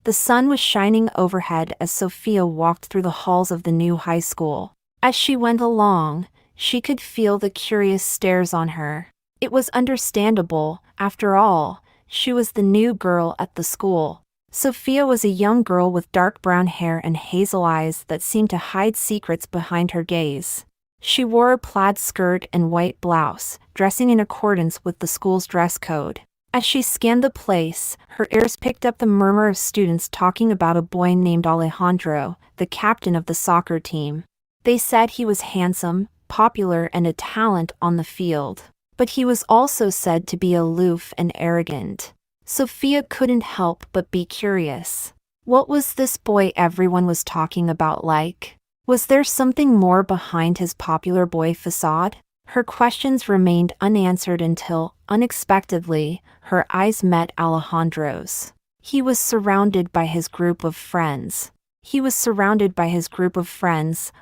The sun was shining overhead as Sophia walked through the halls of the new high school. As she went along, she could feel the curious stares on her. It was understandable, after all, she was the new girl at the school. Sophia was a young girl with dark brown hair and hazel eyes that seemed to hide secrets behind her gaze. She wore a plaid skirt and white blouse, dressing in accordance with the school's dress code. As she scanned the place, her ears picked up the murmur of students talking about a boy named Alejandro, the captain of the soccer team. They said he was handsome, popular, and a talent on the field. But he was also said to be aloof and arrogant. Sophia couldn't help but be curious. What was this boy everyone was talking about like? Was there something more behind his popular boy facade? Her questions remained unanswered until, unexpectedly, her eyes met Alejandro's. He was surrounded by his group of friends.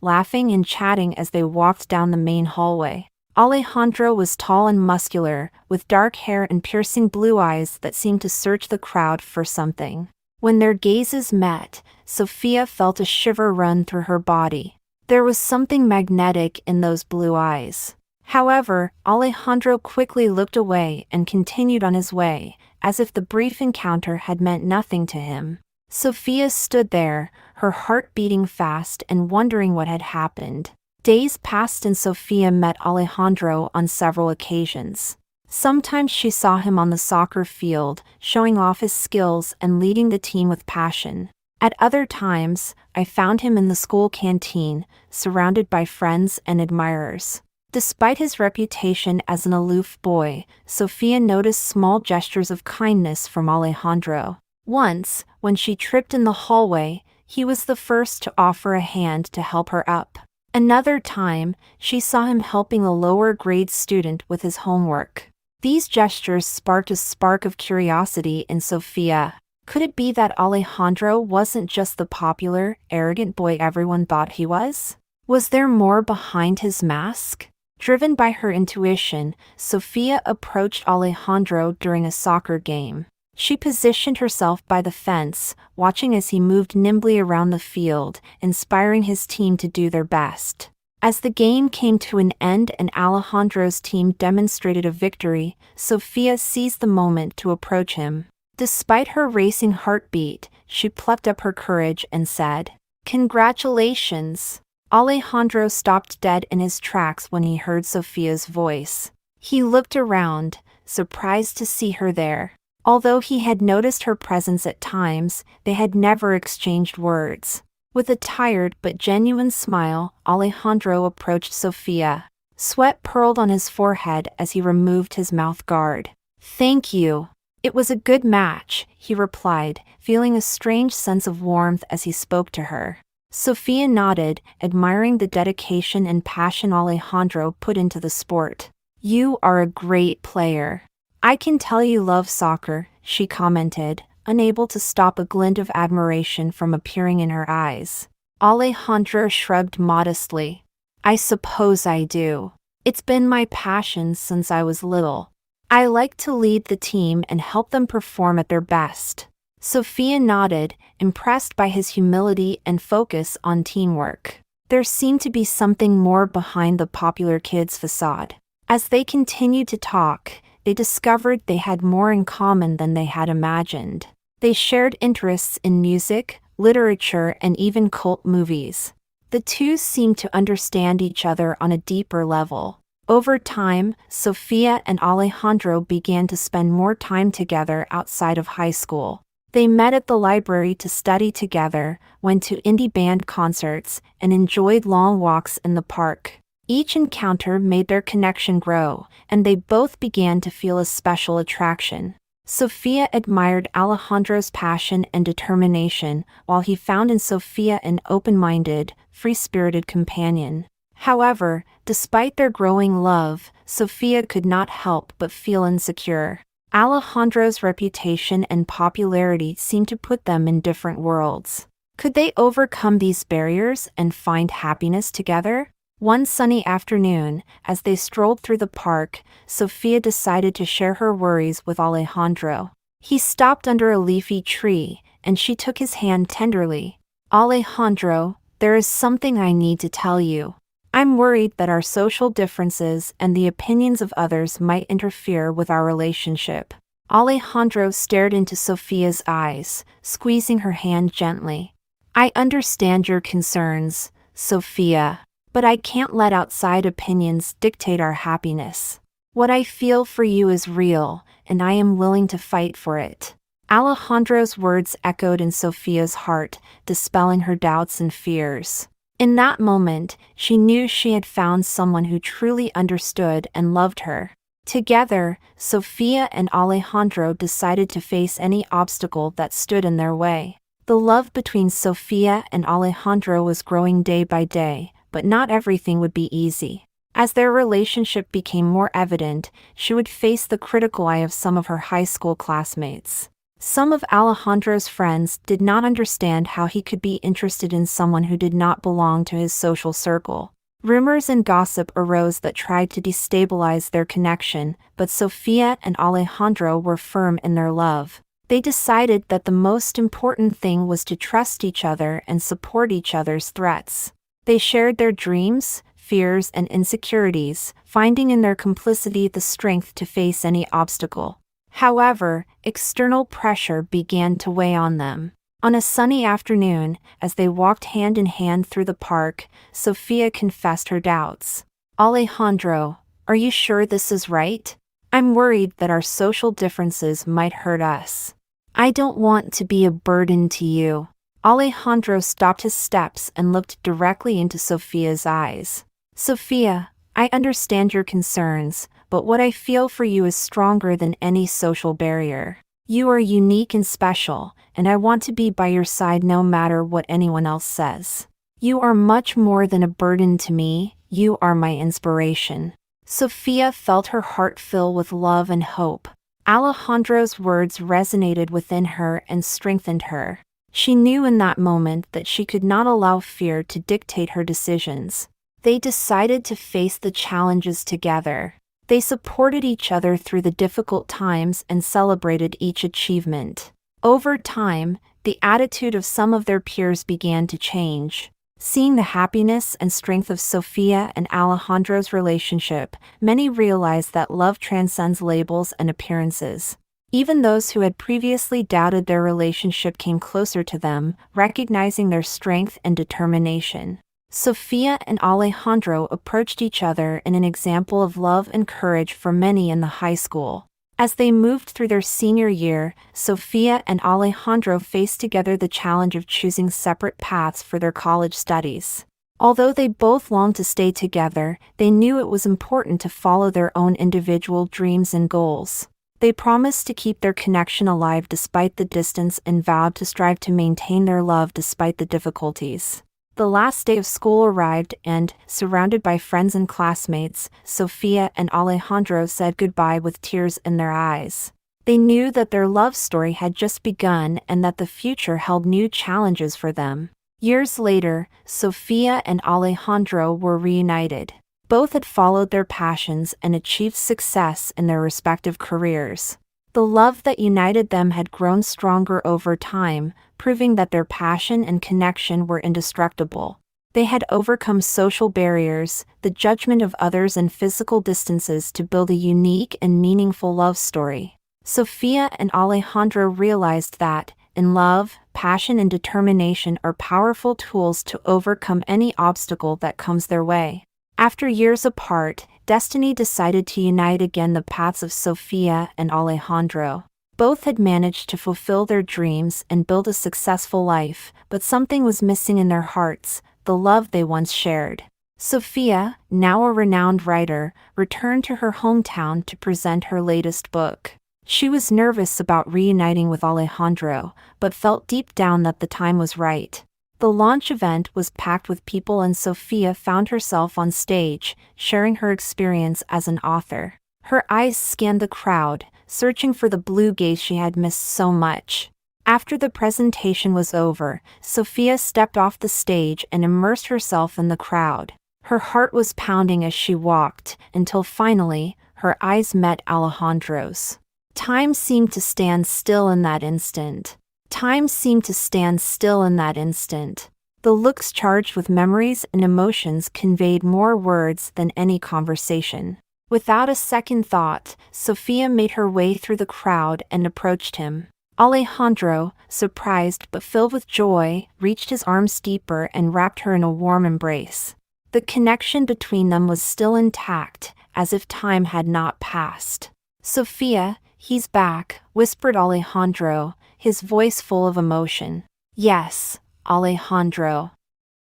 Laughing and chatting as they walked down the main hallway. Alejandro was tall and muscular, with dark hair and piercing blue eyes that seemed to search the crowd for something. When their gazes met, Sophia felt a shiver run through her body. There was something magnetic in those blue eyes. However, Alejandro quickly looked away and continued on his way, as if the brief encounter had meant nothing to him. Sophia stood there, her heart beating fast and wondering what had happened. Days passed and Sophia met Alejandro on several occasions. Sometimes she saw him on the soccer field, showing off his skills and leading the team with passion. At other times, I found him in the school canteen, surrounded by friends and admirers. Despite his reputation as an aloof boy, Sophia noticed small gestures of kindness from Alejandro. Once, when she tripped in the hallway, he was the first to offer a hand to help her up. Another time, she saw him helping a lower-grade student with his homework. These gestures sparked a spark of curiosity in Sophia. Could it be that Alejandro wasn't just the popular, arrogant boy everyone thought he was? Was there more behind his mask? Driven by her intuition, Sophia approached Alejandro during a soccer game. She positioned herself by the fence, watching as he moved nimbly around the field, inspiring his team to do their best. As the game came to an end and Alejandro's team demonstrated a victory, Sophia seized the moment to approach him. Despite her racing heartbeat, she plucked up her courage and said, "Congratulations." Alejandro stopped dead in his tracks when he heard Sophia's voice. He looked around, surprised to see her there. Although he had noticed her presence at times, they had never exchanged words. With a tired but genuine smile, Alejandro approached Sophia. Sweat purled on his forehead as he removed his mouth guard. "Thank you. It was a good match," he replied, feeling a strange sense of warmth as he spoke to her. Sophia nodded, admiring the dedication and passion Alejandro put into the sport. "You are a great player. I can tell you love soccer," she commented, unable to stop a glint of admiration from appearing in her eyes. Alejandro shrugged modestly. "I suppose I do. It's been my passion since I was little. I like to lead the team and help them perform at their best." Sophia nodded, impressed by his humility and focus on teamwork. There seemed to be something more behind the popular kid's facade. As they continued to talk, they discovered they had more in common than they had imagined. They shared interests in music, literature, and even cult movies. The two seemed to understand each other on a deeper level. Over time, Sophia and Alejandro began to spend more time together outside of high school. They met at the library to study together, went to indie band concerts, and enjoyed long walks in the park. Each encounter made their connection grow, and they both began to feel a special attraction. Sophia admired Alejandro's passion and determination, while he found in Sophia an open-minded, free-spirited companion. However, despite their growing love, Sophia could not help but feel insecure. Alejandro's reputation and popularity seemed to put them in different worlds. Could they overcome these barriers and find happiness together? One sunny afternoon, as they strolled through the park, Sophia decided to share her worries with Alejandro. He stopped under a leafy tree, and she took his hand tenderly. "Alejandro, there is something I need to tell you. I'm worried that our social differences and the opinions of others might interfere with our relationship." Alejandro stared into Sophia's eyes, squeezing her hand gently. "I understand your concerns, Sophia, but I can't let outside opinions dictate our happiness. What I feel for you is real, and I am willing to fight for it." Alejandro's words echoed in Sophia's heart, dispelling her doubts and fears. In that moment, she knew she had found someone who truly understood and loved her. Together, Sophia and Alejandro decided to face any obstacle that stood in their way. The love between Sophia and Alejandro was growing day by day, but not everything would be easy. As their relationship became more evident, she would face the critical eye of some of her high school classmates. Some of Alejandro's friends did not understand how he could be interested in someone who did not belong to his social circle. Rumors and gossip arose that tried to destabilize their connection, but Sophia and Alejandro were firm in their love. They decided that the most important thing was to trust each other and support each other's threats. They shared their dreams, fears, and insecurities, finding in their complicity the strength to face any obstacle. However, external pressure began to weigh on them. On a sunny afternoon, as they walked hand in hand through the park, Sophia confessed her doubts. "Alejandro, are you sure this is right? I'm worried that our social differences might hurt us. I don't want to be a burden to you." Alejandro stopped his steps and looked directly into Sophia's eyes. "Sophia, I understand your concerns, but what I feel for you is stronger than any social barrier. You are unique and special, and I want to be by your side no matter what anyone else says. You are much more than a burden to me, you are my inspiration." Sophia felt her heart fill with love and hope. Alejandro's words resonated within her and strengthened her. She knew in that moment that she could not allow fear to dictate her decisions. They decided to face the challenges together. They supported each other through the difficult times and celebrated each achievement. Over time, the attitude of some of their peers began to change. Seeing the happiness and strength of Sophia and Alejandro's relationship, many realized that love transcends labels and appearances. Even those who had previously doubted their relationship came closer to them, recognizing their strength and determination. Sophia and Alejandro approached each other in an example of love and courage for many in the high school. As they moved through their senior year, Sophia and Alejandro faced together the challenge of choosing separate paths for their college studies. Although they both longed to stay together, they knew it was important to follow their own individual dreams and goals. They promised to keep their connection alive despite the distance and vowed to strive to maintain their love despite the difficulties. The last day of school arrived and, surrounded by friends and classmates, Sophia and Alejandro said goodbye with tears in their eyes. They knew that their love story had just begun and that the future held new challenges for them. Years later, Sophia and Alejandro were reunited. Both had followed their passions and achieved success in their respective careers. The love that united them had grown stronger over time, proving that their passion and connection were indestructible. They had overcome social barriers, the judgment of others, and physical distances to build a unique and meaningful love story. Sophia and Alejandro realized that, in love, passion and determination are powerful tools to overcome any obstacle that comes their way. After years apart, destiny decided to unite again the paths of Sophia and Alejandro. Both had managed to fulfill their dreams and build a successful life, but something was missing in their hearts, the love they once shared. Sophia, now a renowned writer, returned to her hometown to present her latest book. She was nervous about reuniting with Alejandro, but felt deep down that the time was right. The launch event was packed with people and Sophia found herself on stage, sharing her experience as an author. Her eyes scanned the crowd, searching for the blue gaze she had missed so much. After the presentation was over, Sophia stepped off the stage and immersed herself in the crowd. Her heart was pounding as she walked, until finally, her eyes met Alejandro's. Time seemed to stand still in that instant. Time seemed to stand still in that instant. The looks charged with memories and emotions conveyed more words than any conversation. Without a second thought, Sophia made her way through the crowd and approached him. Alejandro, surprised but filled with joy, reached his arms deeper and wrapped her in a warm embrace. The connection between them was still intact, as if time had not passed. "Sophia, he's back," whispered Alejandro, his voice full of emotion. "Yes, Alejandro.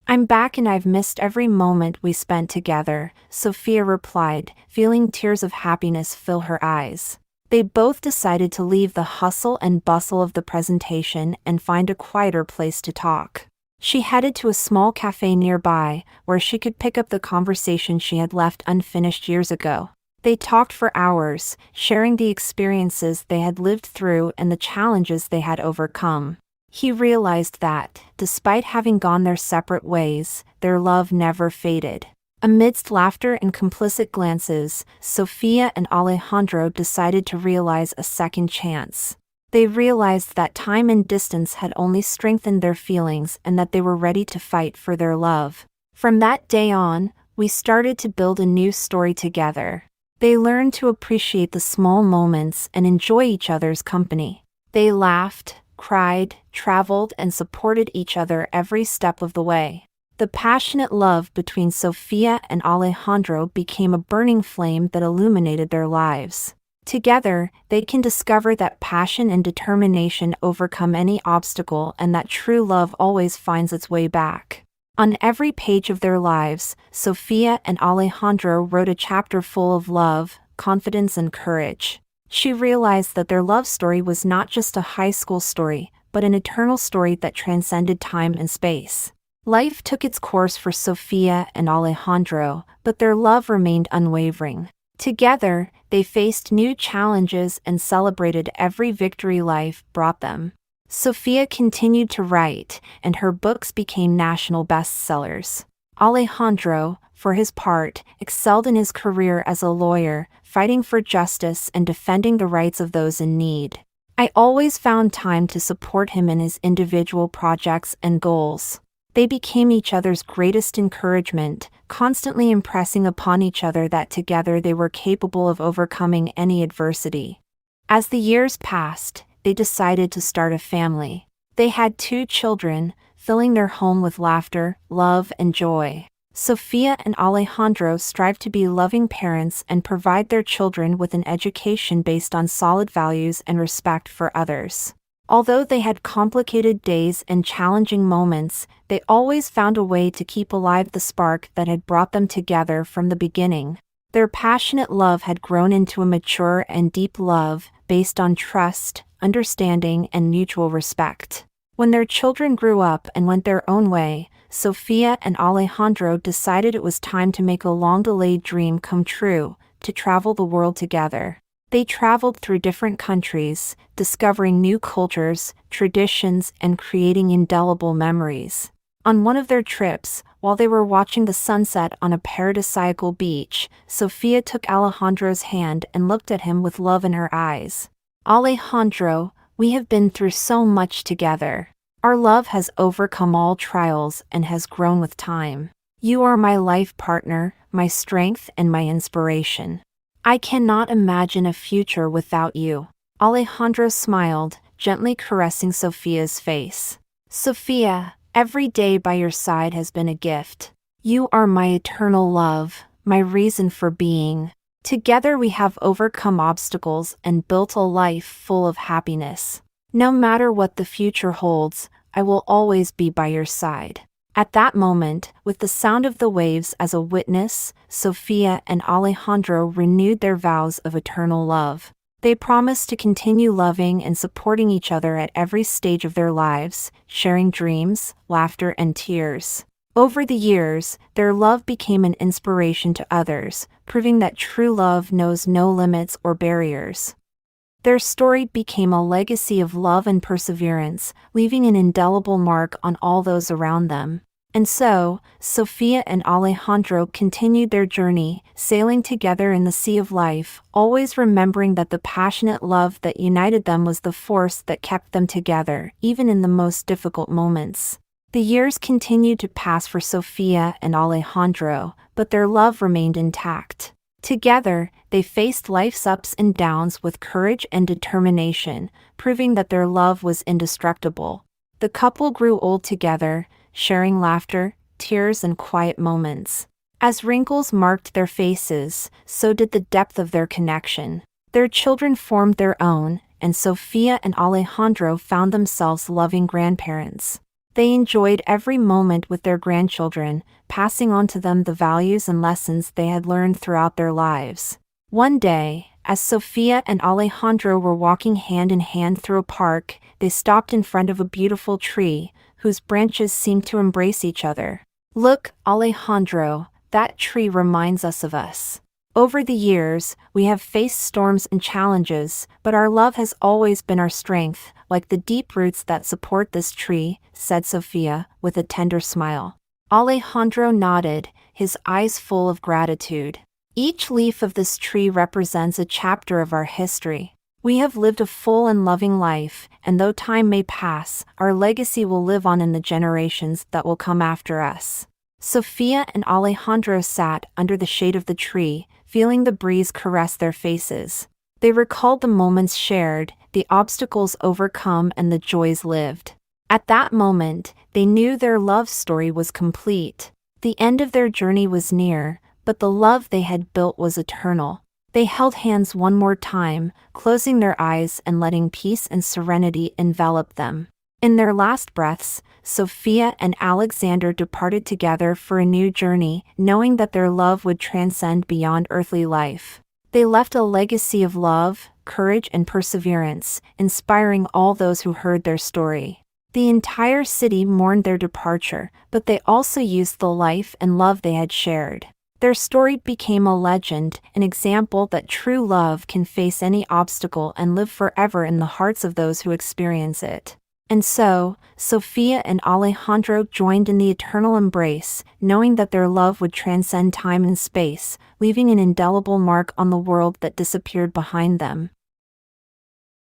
I'm back and I've missed every moment we spent together," Sophia replied, feeling tears of happiness fill her eyes. They both decided to leave the hustle and bustle of the presentation and find a quieter place to talk. She headed to a small cafe nearby, where she could pick up the conversation she had left unfinished years ago. They talked for hours, sharing the experiences they had lived through and the challenges they had overcome. He realized that, despite having gone their separate ways, their love never faded. Amidst laughter and complicit glances, Sophia and Alejandro decided to realize a second chance. They realized that time and distance had only strengthened their feelings and that they were ready to fight for their love. From that day on, we started to build a new story together. They learned to appreciate the small moments and enjoy each other's company. They laughed, cried, traveled, and supported each other every step of the way. The passionate love between Sophia and Alejandro became a burning flame that illuminated their lives. Together, they can discover that passion and determination overcome any obstacle and that true love always finds its way back. On every page of their lives, Sophia and Alejandro wrote a chapter full of love, confidence, and courage. She realized that their love story was not just a high school story, but an eternal story that transcended time and space. Life took its course for Sophia and Alejandro, but their love remained unwavering. Together, they faced new challenges and celebrated every victory life brought them. Sophia continued to write, and her books became national bestsellers. Alejandro, for his part, excelled in his career as a lawyer, fighting for justice and defending the rights of those in need. I always found time to support him in his individual projects and goals. They became each other's greatest encouragement, constantly impressing upon each other that together they were capable of overcoming any adversity. As the years passed, they decided to start a family. They had 2 children, filling their home with laughter, love, and joy. Sophia and Alejandro strive to be loving parents and provide their children with an education based on solid values and respect for others. Although they had complicated days and challenging moments, they always found a way to keep alive the spark that had brought them together from the beginning. Their passionate love had grown into a mature and deep love, based on trust, understanding, and mutual respect. When their children grew up and went their own way, Sophia and Alejandro decided it was time to make a long-delayed dream come true, to travel the world together. They traveled through different countries, discovering new cultures, traditions, and creating indelible memories. On one of their trips, while they were watching the sunset on a paradisiacal beach, Sophia took Alejandro's hand and looked at him with love in her eyes. "Alejandro, we have been through so much together. Our love has overcome all trials and has grown with time. You are my life partner, my strength, and my inspiration. I cannot imagine a future without you." Alejandro smiled, gently caressing Sophia's face. "Sophia, every day by your side has been a gift. You are my eternal love, my reason for being. Together we have overcome obstacles and built a life full of happiness. No matter what the future holds, I will always be by your side." At that moment, with the sound of the waves as a witness, Sophia and Alejandro renewed their vows of eternal love. They promised to continue loving and supporting each other at every stage of their lives, sharing dreams, laughter, and tears. Over the years, their love became an inspiration to others, proving that true love knows no limits or barriers. Their story became a legacy of love and perseverance, leaving an indelible mark on all those around them. And so, Sophia and Alejandro continued their journey, sailing together in the sea of life, always remembering that the passionate love that united them was the force that kept them together, even in the most difficult moments. The years continued to pass for Sophia and Alejandro, but their love remained intact. Together, they faced life's ups and downs with courage and determination, proving that their love was indestructible. The couple grew old together, sharing laughter, tears, and quiet moments. As wrinkles marked their faces, so did the depth of their connection. Their children formed their own, and Sophia and Alejandro found themselves loving grandparents. They enjoyed every moment with their grandchildren, passing on to them the values and lessons they had learned throughout their lives. One day, as Sophia and Alejandro were walking hand in hand through a park, they stopped in front of a beautiful tree, whose branches seemed to embrace each other. "Look, Alejandro, that tree reminds us of us. Over the years, we have faced storms and challenges, but our love has always been our strength, like the deep roots that support this tree," said Sophia, with a tender smile. Alejandro nodded, his eyes full of gratitude. "Each leaf of this tree represents a chapter of our history. We have lived a full and loving life, and though time may pass, our legacy will live on in the generations that will come after us." Sophia and Alejandro sat under the shade of the tree, feeling the breeze caress their faces. They recalled the moments shared, the obstacles overcome, and the joys lived. At that moment, they knew their love story was complete. The end of their journey was near, but the love they had built was eternal. They held hands one more time, closing their eyes and letting peace and serenity envelop them. In their last breaths, Sophia and Alexander departed together for a new journey, knowing that their love would transcend beyond earthly life. They left a legacy of love, courage, and perseverance, inspiring all those who heard their story. The entire city mourned their departure, but they also used the life and love they had shared. Their story became a legend, an example that true love can face any obstacle and live forever in the hearts of those who experience it. And so, Sophia and Alejandro joined in the eternal embrace, knowing that their love would transcend time and space, leaving an indelible mark on the world that disappeared behind them.